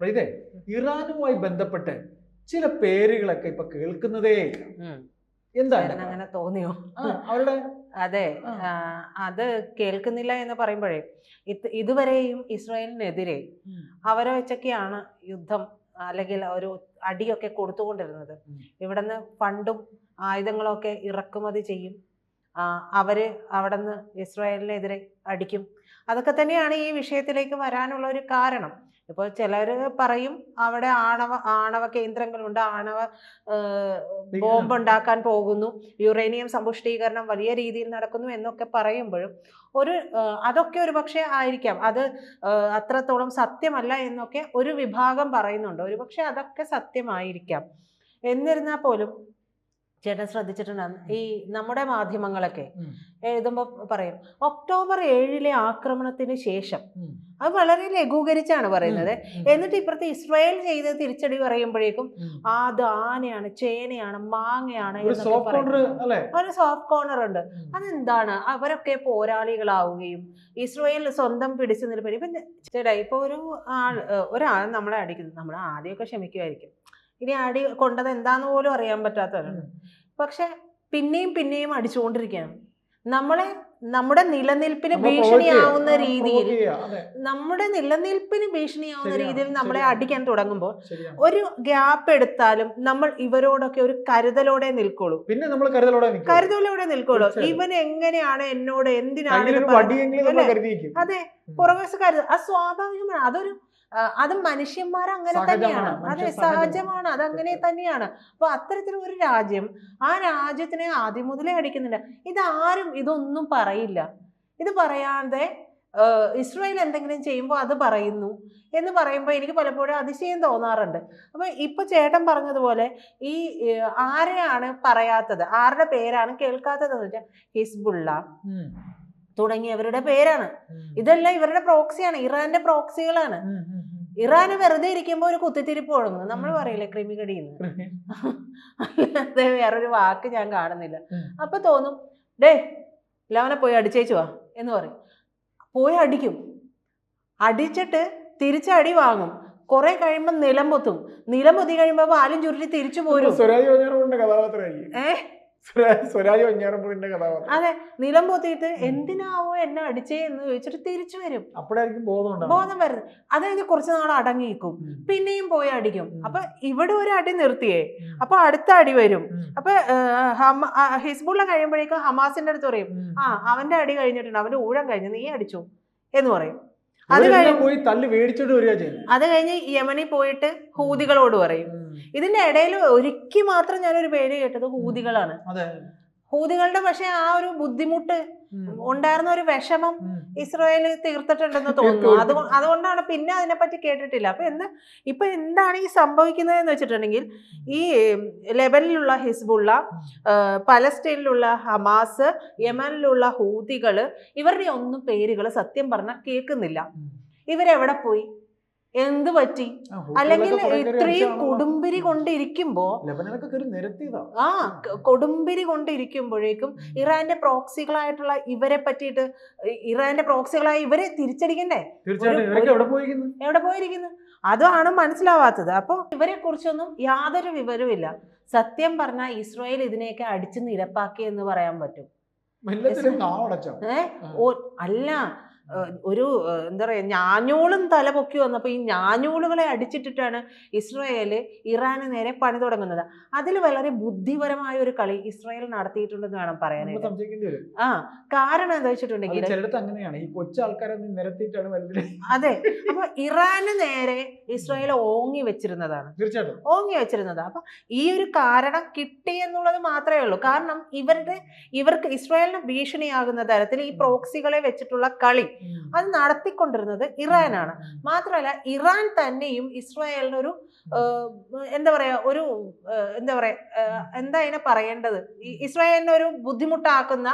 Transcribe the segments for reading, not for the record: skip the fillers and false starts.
ഇതേ ഇറാനുമായി ബന്ധപ്പെട്ട് ചില പേരുകളൊക്കെ ഇപ്പൊ കേൾക്കുന്നതേ എന്താണ് അങ്ങനെ തോന്നിയോ? അവരുടെ അതെ, അത് കേൾക്കുന്നില്ല എന്ന് പറയുമ്പോഴേ ഇതുവരെയും ഇസ്രായേലിനെതിരെ അവരെ വെച്ചൊക്കെയാണ് യുദ്ധം അല്ലെങ്കിൽ ഒരു അടിയൊക്കെ കൊടുത്തുകൊണ്ടിരുന്നത്. ഇവിടുന്ന് ഫണ്ടും ആയുധങ്ങളൊക്കെ ഇറക്കുമതി ചെയ്യും, അവര് അവിടുന്ന് ഇസ്രായേലിനെതിരെ അടിക്കും. അതൊക്കെ തന്നെയാണ് ഈ വിഷയത്തിലേക്ക് വരാനുള്ള ഒരു കാരണം. ഇപ്പോൾ ചിലർ പറയും അവിടെ ആണവ കേന്ദ്രങ്ങളുണ്ട്, ആണവ ബോംബ് ഉണ്ടാക്കാൻ പോകുന്നു, യുറേനിയം സമ്പുഷ്ടീകരണം വലിയ രീതിയിൽ നടക്കുന്നു എന്നൊക്കെ പറയുമ്പോഴും അതൊക്കെ ഒരു പക്ഷേ ആയിരിക്കാം, അത് അത്രത്തോളം സത്യമല്ല എന്നൊക്കെ ഒരു വിഭാഗം പറയുന്നുണ്ട്. ഒരു പക്ഷെ അതൊക്കെ സത്യമായിരിക്കാം. എന്നിരുന്നാൽ പോലും ചേട്ടൻ ശ്രദ്ധിച്ചിട്ടുണ്ടാകും, ഈ നമ്മുടെ മാധ്യമങ്ങളൊക്കെ എഴുതുമ്പോൾ പറയും October 7 ആക്രമണത്തിന് ശേഷം. അത് വളരെ ലഘൂകരിച്ചാണ് പറയുന്നത്. എന്നിട്ട് ഇപ്പുറത്തെ ഇസ്രായേൽ ചെയ്ത് തിരിച്ചടി പറയുമ്പോഴേക്കും അത് ആനയാണ്, ചേനയാണ്, മാങ്ങയാണ് എന്നൊക്കെ പറയും. ഒരു സോഫ്റ്റ് കോർണർ ഉണ്ട്. അതെന്താണ്? അവരൊക്കെ പോരാളികളാവുകയും ഇസ്രായേൽ സ്വന്തം പിടിച്ചു നിൽപ്പും. ഇപ്പൊ ചേട്ടാ, ഇപ്പൊ ഒരാൾ നമ്മളെ അടിക്കുന്നു, നമ്മൾ ആദ്യമൊക്കെ ക്ഷമിക്കുമായിരിക്കും, ഇനി അടി കൊണ്ടത് എന്താന്ന് പോലും അറിയാൻ പറ്റാത്തവരാണ്. പക്ഷെ പിന്നെയും പിന്നെയും അടിച്ചുകൊണ്ടിരിക്കുകയാണ്. നമ്മുടെ നിലനിൽപ്പിന് ഭീഷണിയാവുന്ന രീതിയിൽ നമ്മളെ അടിക്കാൻ തുടങ്ങുമ്പോൾ ഒരു ഗ്യാപ്പ് എടുത്താലും നമ്മൾ ഇവരോടൊക്കെ ഒരു കരുതലോടെ നിൽക്കുള്ളൂ. പിന്നെ നമ്മൾ കരുതലോടെ നിൽക്കുള്ളൂ. ഇവൻ എങ്ങനെയാണ് എന്നോട് എന്തിനാണ്? അതെ, പുറകെ കരുതൽ അത് സ്വാഭാവികമാണ്. അത് മനുഷ്യന്മാർ അങ്ങനെ തന്നെയാണ്. അതെ, സഹജമാണ്, അതങ്ങനെ തന്നെയാണ്. അപ്പൊ അത്തരത്തിലുള്ള ഒരു രാജ്യം, ആ രാജ്യത്തിനെ ആദ്യം മുതലേ അടിക്കുന്നില്ല. ഇതാരും ഇതൊന്നും പറയില്ല. ഇത് പറയാതെ ഇസ്രായേൽ എന്തെങ്കിലും ചെയ്യുമ്പോൾ അത് പറയുന്നു എന്ന് പറയുമ്പോൾ എനിക്ക് പലപ്പോഴും അതിശയം തോന്നാറുണ്ട്. അപ്പൊ ഇപ്പൊ ചേട്ടൻ പറഞ്ഞതുപോലെ ഈ ആരെയാണ് പറയാത്തത്, ആരുടെ പേരാണ് കേൾക്കാത്തത് എന്ന് വെച്ചാൽ ഹിസ്ബുള്ള തുടങ്ങിയവരുടെ പേരാണ്. ഇതെല്ലാം ഇവരുടെ പ്രോക്സിയാണ്, ഇറാന്റെ പ്രോക്സികളാണ്. ഇറാന് വെറുതെ ഇരിക്കുമ്പോൾ ഒരു കുത്തിത്തിരിപ്പ് തുടങ്ങുന്നു. നമ്മൾ പറയില്ലേ ക്രിമികടിയെന്ന്, അല്ലാതെ വേറൊരു വാക്ക് ഞാൻ കാണുന്നില്ല. അപ്പൊ തോന്നും, ലവനെ പോയി അടിച്ചേച്ചു വാ എന്ന് പറയും. പോയി അടിക്കും, അടിച്ചിട്ട് തിരിച്ചടി വാങ്ങും. കുറെ കഴിയുമ്പോൾ നിലം പൊത്തി കഴിയുമ്പോ പാലും ചുരുട്ടി തിരിച്ചു പോരും. അതെ, നിലം പൊത്തിയിട്ട് എന്തിനാവോ എന്നെ അടിച്ചേ എന്ന് ചോദിച്ചിട്ട് തിരിച്ചു വരും. ബോധം വരുന്നത്. അതായത് കുറച്ചു നാൾ അടങ്ങിയിരിക്കും, പിന്നെയും പോയി അടിക്കും. അപ്പൊ ഇവിടെ ഒരു അടി നിർത്തിയേ, അപ്പൊ അടുത്ത അടി വരും. അപ്പൊ ഹിസ്ബുള്ള കഴിയുമ്പോഴേക്കും ഹമാസിന്റെ അടുത്ത് പറയും, അവന്റെ അടി കഴിഞ്ഞിട്ടുണ്ട്, അവന്റെ ഊഴം കഴിഞ്ഞ്, നീ അടിച്ചു എന്ന് പറയും. അത് കഴിഞ്ഞ് യമനിൽ പോയിട്ട് ഹൂതികളോട് പറയും. ഇതിന്റെ ഇടയിൽ ഒരിക്കൽ മാത്രം ഞാനൊരു പേര് കേട്ടത് ഹൂതികളാണ്. ഹൂതികളുടെ പക്ഷെ ആ ഒരു ബുദ്ധിമുട്ട് ഉണ്ടായിരുന്ന ഒരു വിഷമം ഇസ്രായേൽ തീർത്തിട്ടുണ്ടെന്ന് തോന്നുന്നു. അതുകൊണ്ടാണ് പിന്നെ അതിനെപ്പറ്റി കേട്ടിട്ടില്ല. ഇപ്പൊ എന്താണ് ഈ സംഭവിക്കുന്നത് എന്ന് വെച്ചിട്ടുണ്ടെങ്കിൽ, ഈ ലെബനിലുള്ള ഹിസ്ബുള്ള, പലസ്തീനിലുള്ള ഹമാസ്, യമനിലുള്ള ഹൂതികള്, ഇവരുടെ ഒന്നും പേരുകൾ സത്യം പറഞ്ഞാൽ കേൾക്കുന്നില്ല. ഇവരെവിടെ പോയി, എന്ത് പറ്റി? അല്ലെങ്കിൽ ഇത്രയും കൊടുമ്പിരി കൊണ്ടിരിക്കുമ്പോ കൊടുമ്പിരി കൊണ്ടിരിക്കുമ്പോഴേക്കും ഇറാന്റെ പ്രോക്സികളായിട്ടുള്ള ഇവരെ പറ്റിയിട്ട്, ഇറാന്റെ പ്രോക്സികളായി ഇവരെ തിരിച്ചടിക്കണ്ടേ? എവിടെ പോയിരിക്കുന്നു? അതാണ് മനസ്സിലാവാത്തത്. അപ്പൊ ഇവരെ കുറിച്ചൊന്നും യാതൊരു വിവരവുമില്ല. സത്യം പറഞ്ഞാൽ ഇസ്രായേൽ ഇതിനെയൊക്കെ അടിച്ചു നിരപ്പാക്കി എന്ന് പറയാൻ പറ്റും. അല്ല, ഒരു എന്താ പറയാ, ഞാഞ്ഞൂളും തല പൊക്കി വന്നപ്പോൾ ഈ ഞാഞ്ഞൂളുകളെ അടിച്ചിട്ടിട്ടാണ് ഇസ്രായേല് ഇറാന് നേരെ പണി തുടങ്ങുന്നത്. അതിൽ വളരെ ബുദ്ധിപരമായ ഒരു കളി ഇസ്രായേൽ നടത്തിയിട്ടുണ്ടെന്ന് വേണം പറയാനായിട്ട്. കാരണം എന്താ വെച്ചിട്ടുണ്ടെങ്കിൽ, അതെ, അപ്പൊ ഇറാന് നേരെ ഇസ്രായേൽ ഓങ്ങി വെച്ചിരുന്നതാണ്. അപ്പൊ ഈ ഒരു കാരണം കിട്ടി എന്നുള്ളത് മാത്രമേ ഉള്ളൂ. കാരണം ഇവർക്ക് ഇസ്രായേലിന് ഭീഷണിയാകുന്ന തരത്തിൽ ഈ പ്രോക്സികളെ വെച്ചിട്ടുള്ള കളി അത് നടത്തിക്കൊണ്ടിരുന്നത് ഇറാനാണ്. മാത്രമല്ല, ഇറാൻ തന്നെയും ഇസ്രായേലിനൊരു എന്താ പറയാ എന്താ അതിനെ പറയേണ്ടത്, ഇസ്രായേലിനെ ഒരു ബുദ്ധിമുട്ടാക്കുന്ന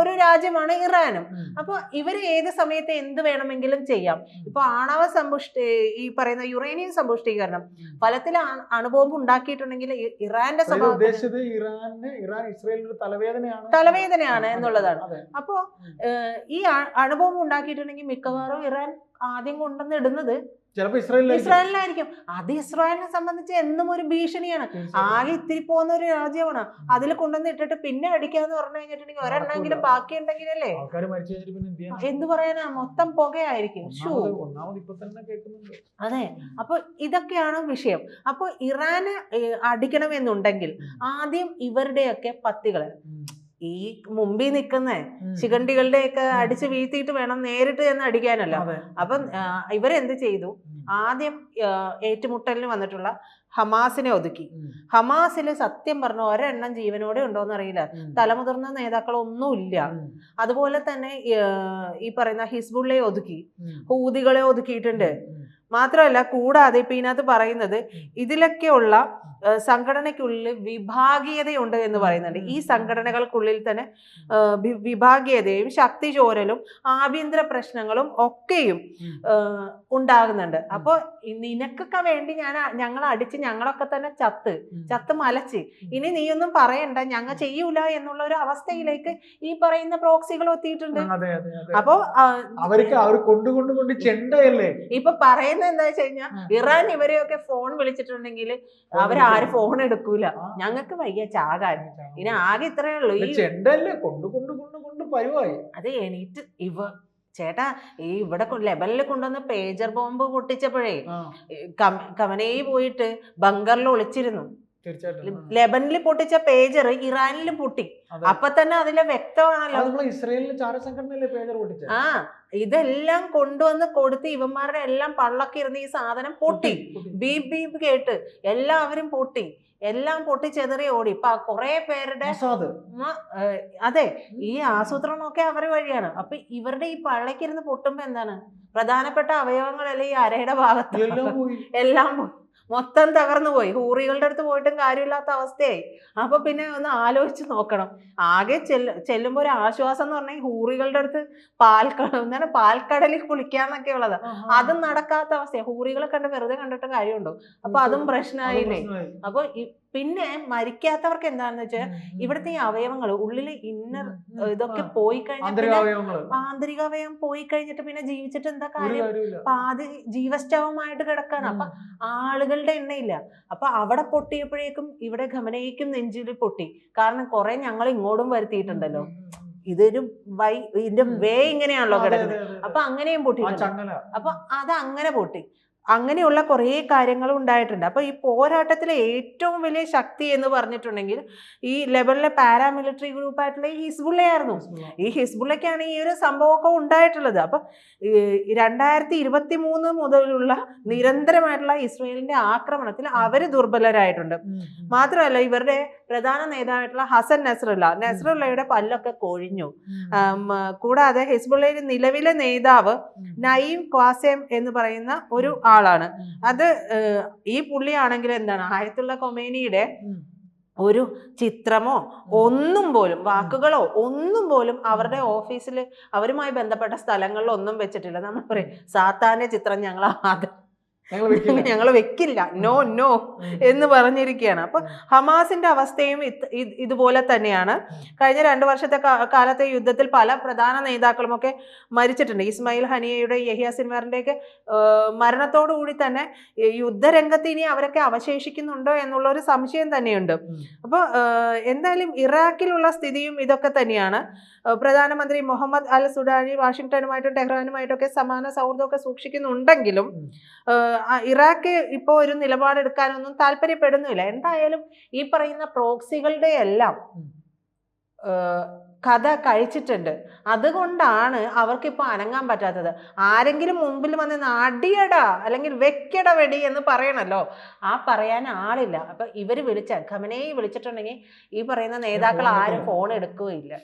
ഒരു രാജ്യമാണ് ഇറാനും. അപ്പൊ ഇവര് ഏത് സമയത്ത് എന്ത് വേണമെങ്കിലും ചെയ്യാം. ഇപ്പൊ ഈ പറയുന്ന യുറേനിയം സമ്പുഷ്ടീകരണം, ഫലത്തിൽ അണുബോംബ് ഉണ്ടാക്കിയിട്ടുണ്ടെങ്കിൽ ഇറാന്റെ തലവേദനയാണ് എന്നുള്ളതാണ്. അപ്പോ ഈ അണുബോംബ് ഉണ്ടാക്കിയിട്ടുണ്ടെങ്കിൽ മിക്കവാറും ഇറാൻ ആദ്യം കൊണ്ടുവന്ന് ഇടുന്നത് ചിലപ്പോ ഇസ്രായേലിലായിരിക്കും. അത് ഇസ്രായേലിനെ സംബന്ധിച്ച് എന്നും ഒരു ഭീഷണിയാണ്. ആകെ ഇത്തിരി പോകുന്ന ഒരു രാജ്യമാണ്. അതിൽ കൊണ്ടുവന്ന് ഇട്ടിട്ട് പിന്നെ അടിക്കാന്ന് പറഞ്ഞു കഴിഞ്ഞിട്ടുണ്ടെങ്കിൽ ഒരെണ്ണെങ്കിലും ബാക്കി ഉണ്ടെങ്കിലല്ലേ എന്ത് പറയാനാ, മൊത്തം പുകയായിരിക്കും. അതെ. അപ്പൊ ഇതൊക്കെയാണ് വിഷയം. അപ്പൊ ഇറാന് അടിക്കണമെന്നുണ്ടെങ്കിൽ ആദ്യം ഇവരുടെയൊക്കെ പത്തികള്, ഈ മുമ്പിൽ നിൽക്കുന്ന ശിഖണ്ഡികളുടെ ഒക്കെ അടിച്ച് വീഴ്ത്തിയിട്ട് വേണം നേരിട്ട് എന്ന് അടിക്കാനല്ല. അപ്പം ഇവരെന്ത് ചെയ്തു, ആദ്യം ഏറ്റുമുട്ടലിന് വന്നിട്ടുള്ള ഹമാസിനെ ഒതുക്കി. ഹമാസില് സത്യം പറഞ്ഞ ഒരെണ്ണം ജീവനോടെ ഉണ്ടോന്ന് അറിയില്ല, തലമുതിർന്ന നേതാക്കളൊന്നുമില്ല. അതുപോലെ തന്നെ ഈ പറയുന്ന ഹിസ്ബുള്ളയെ ഒതുക്കി, ഹൂതികളെ ഒതുക്കിയിട്ടുണ്ട്. മാത്രമല്ല, കൂടാതെ ഇപ്പൊ ഇതിനകത്ത് പറയുന്നത് ഇതിലൊക്കെയുള്ള സംഘടനയ്ക്കുള്ളിൽ വിഭാഗീയതയുണ്ട് എന്ന് പറയുന്നുണ്ട്. ഈ സംഘടനകൾക്കുള്ളിൽ തന്നെ വിഭാഗീയതയും ശക്തി ചോരലും ആഭ്യന്തര പ്രശ്നങ്ങളും ഒക്കെയും ഉണ്ടാകുന്നുണ്ട്. അപ്പൊ നിനക്കൊക്കെ വേണ്ടി ഞങ്ങൾ അടിച്ച് ഞങ്ങളൊക്കെ തന്നെ ചത്ത് മലച്ച്, ഇനി നീയൊന്നും പറയണ്ട, ഞങ്ങൾ ചെയ്യൂല എന്നുള്ള ഒരു അവസ്ഥയിലേക്ക് ഈ പറയുന്ന പ്രോക്സികൾ എത്തിയിട്ടുണ്ട്. അപ്പൊ ഇപ്പൊ പറയുന്നത് എന്താ വെച്ച് കഴിഞ്ഞാൽ, ഇറാൻ ഇവരെയൊക്കെ ഫോൺ വിളിച്ചിട്ടുണ്ടെങ്കിൽ അവരാരും ഫോൺ എടുക്കൂല, ഞങ്ങൾക്ക് വയ്യ ചാകാൻ, ഇനി ആകെ ഇത്രയേ ഉള്ളൂ. ഈ അത് എണീറ്റ് ചേട്ടാ, ഈ ഇവിടെ ലെബനിൽ കൊണ്ടുവന്ന പേജർ ബോംബ് പൊട്ടിച്ചപ്പോഴേ ഖമനേയി പോയിട്ട് ബങ്കറിൽ ഒളിച്ചിരുന്നു. ലെബനിൽ പൊട്ടിച്ച പേജർ ഇറാനിലും പൊട്ടി. അപ്പൊ തന്നെ അതിലെ വ്യക്തമാണല്ലോ. ആ ഇതെല്ലാം കൊണ്ടുവന്ന് കൊടുത്ത് ഇവന്മാരുടെ എല്ലാം പള്ളൊക്കെ ഇരുന്ന് ഈ സാധനം പൊട്ടി. ബീപ് ബീപ് കേട്ട് എല്ലാവരും പൊട്ടി, എല്ലാം പൊട്ടിച്ചെതറി ഓടി. ഇപ്പൊ കുറെ പേരുടെ അതെ, ഈ ആസൂത്രണമൊക്കെ അവര് വഴിയാണ്. അപ്പൊ ഇവരുടെ ഈ പള്ളക്കിരുന്ന് പൊട്ടുമ്പോ എന്താണ്, പ്രധാനപ്പെട്ട അവയവങ്ങളല്ലേ ഈ അരയുടെ ഭാഗത്ത് എല്ലാം മൊത്തം തകർന്നു പോയി. ഹൂറികളുടെ അടുത്ത് പോയിട്ടും കാര്യമില്ലാത്ത അവസ്ഥയായി. അപ്പൊ പിന്നെ ഒന്ന് ആലോചിച്ച് നോക്കണം. ആകെ ചെല്ലുമ്പോ ഒരു ആശ്വാസം എന്ന് പറഞ്ഞാൽ ഹൂറികളുടെ അടുത്ത് പാൽക്കടലിൽ കുളിക്കാന്നൊക്കെ ഉള്ളത്, അതും നടക്കാത്ത അവസ്ഥയാണ്. ഹൂറികളെ വെറുതെ കണ്ടിട്ട് കാര്യമുണ്ടോ? അപ്പൊ അതും പ്രശ്നമായില്ലേ. അപ്പൊ പിന്നെ മരിക്കാത്തവർക്ക് എന്താണെന്ന് വെച്ചാൽ ഇവിടുത്തെ ഈ അവയവങ്ങൾ ഉള്ളില് ഇന്നർ ഇതൊക്കെ പോയി കഴിഞ്ഞാൽ, ആന്തരികാവയവം പോയി കഴിഞ്ഞിട്ട് പിന്നെ ജീവിച്ചിട്ട് എന്താ കാര്യം? പാതി ജീവസ്റ്റവമായിട്ട് കിടക്കാണ്. അപ്പൊ ആളുകളുടെ എണ്ണയില്ല. അപ്പൊ അവിടെ പൊട്ടിയപ്പോഴേക്കും ഇവിടെ ഖമനേയിക്കും നെഞ്ചിൽ പൊട്ടി. കാരണം കുറെ ഞങ്ങൾ ഇങ്ങോട്ടും വരുത്തിയിട്ടുണ്ടല്ലോ. ഇതൊരു ഇതിന്റെ വേ ഇങ്ങനെയാണല്ലോ കിടക്കുന്നത്. അപ്പൊ അങ്ങനെയും പൊട്ടിയിട്ടുണ്ട്. അപ്പൊ അത് അങ്ങനെ പൊട്ടി. അങ്ങനെയുള്ള കുറേ കാര്യങ്ങൾ ഉണ്ടായിട്ടുണ്ട്. അപ്പൊ ഈ പോരാട്ടത്തിലെ ഏറ്റവും വലിയ ശക്തി എന്ന് പറഞ്ഞിട്ടുണ്ടെങ്കിൽ ഈ ലെബനിലെ പാരാമിലിറ്ററി ഗ്രൂപ്പായിട്ടുള്ള ഈ ഹിസ്ബുള്ളയായിരുന്നു. ഈ ഹിസ്ബുള്ളയ്ക്കാണ് ഈ ഒരു സംഭവമൊക്കെ ഉണ്ടായിട്ടുള്ളത്. അപ്പൊ 2023 മുതലുള്ള നിരന്തരമായിട്ടുള്ള ഇസ്രയേലിന്റെ ആക്രമണത്തിൽ അവര് ദുർബലരായിട്ടുണ്ട്. മാത്രമല്ല, ഇവരുടെ പ്രധാന നേതാവായിട്ടുള്ള ഹസൻ നസ്രല്ലയുടെ പല്ലൊക്കെ കൊഴിഞ്ഞു. കൂടാതെ ഹിസ്ബുള്ളയുടെ നിലവിലെ നേതാവ് നയീം ഖാസെം എന്ന് പറയുന്ന ഒരു ആളാണ്. അത് ഈ പുള്ളിയാണെങ്കിൽ എന്താണ്, ആയത്തുള്ള ഖൊമേനിയുടെ ഒരു ചിത്രമോ ഒന്നും പോലും, വാക്കുകളോ ഒന്നും പോലും അവരുടെ ഓഫീസിൽ അവരുമായി ബന്ധപ്പെട്ട സ്ഥലങ്ങളിൽ ഒന്നും വെച്ചിട്ടില്ല. നമ്മൾ പറയും സാത്താന്റെ ചിത്രം ഞങ്ങൾ വെക്കില്ല, നോ നോ എന്ന് പറഞ്ഞിരിക്കുകയാണ്. അപ്പൊ ഹമാസിന്റെ അവസ്ഥയും ഇതുപോലെ തന്നെയാണ്. കഴിഞ്ഞ 2 വർഷത്തെ കാലത്തെ യുദ്ധത്തിൽ പല പ്രധാന നേതാക്കളും ഒക്കെ മരിച്ചിട്ടുണ്ട്. ഇസ്മായിൽ ഹനിയയുടെ, യഹിയ സിൻവാറിന്റെ ഒക്കെ മരണത്തോടു കൂടി തന്നെ യുദ്ധരംഗത്ത് ഇനി അവരൊക്കെ അവശേഷിക്കുന്നുണ്ടോ എന്നുള്ള ഒരു സംശയം തന്നെയുണ്ട്. അപ്പൊ എന്തായാലും ഇറാഖിലുള്ള സ്ഥിതിയും ഇതൊക്കെ തന്നെയാണ്. പ്രധാനമന്ത്രി മുഹമ്മദ് അൽ സുഡാനി വാഷിംഗ്ടണുമായിട്ടും ടെഹ്റാനുമായിട്ടും ഒക്കെ സമാന സൗഹൃദമൊക്കെ സൂക്ഷിക്കുന്നുണ്ടെങ്കിലും ഇറാഖ് ഇപ്പോൾ ഒരു നിലപാടെടുക്കാനൊന്നും താല്പര്യപ്പെടുന്നില്ല. എന്തായാലും ഈ പറയുന്ന പ്രോക്സികളുടെ എല്ലാം കഥ കഴിച്ചിട്ടുണ്ട്. അതുകൊണ്ടാണ് അവർക്കിപ്പോൾ അനങ്ങാൻ പറ്റാത്തത്. ആരെങ്കിലും മുമ്പിൽ വന്ന് അടിയടാ അല്ലെങ്കിൽ വെക്കട വെടി എന്ന് പറയണല്ലോ, ആ പറയാൻ ആളില്ല. അപ്പൊ ഇവര് ഖമനേയി വിളിച്ചിട്ടുണ്ടെങ്കിൽ ഈ പറയുന്ന നേതാക്കൾ ആരും ഫോൺ എടുക്കുകയില്ല.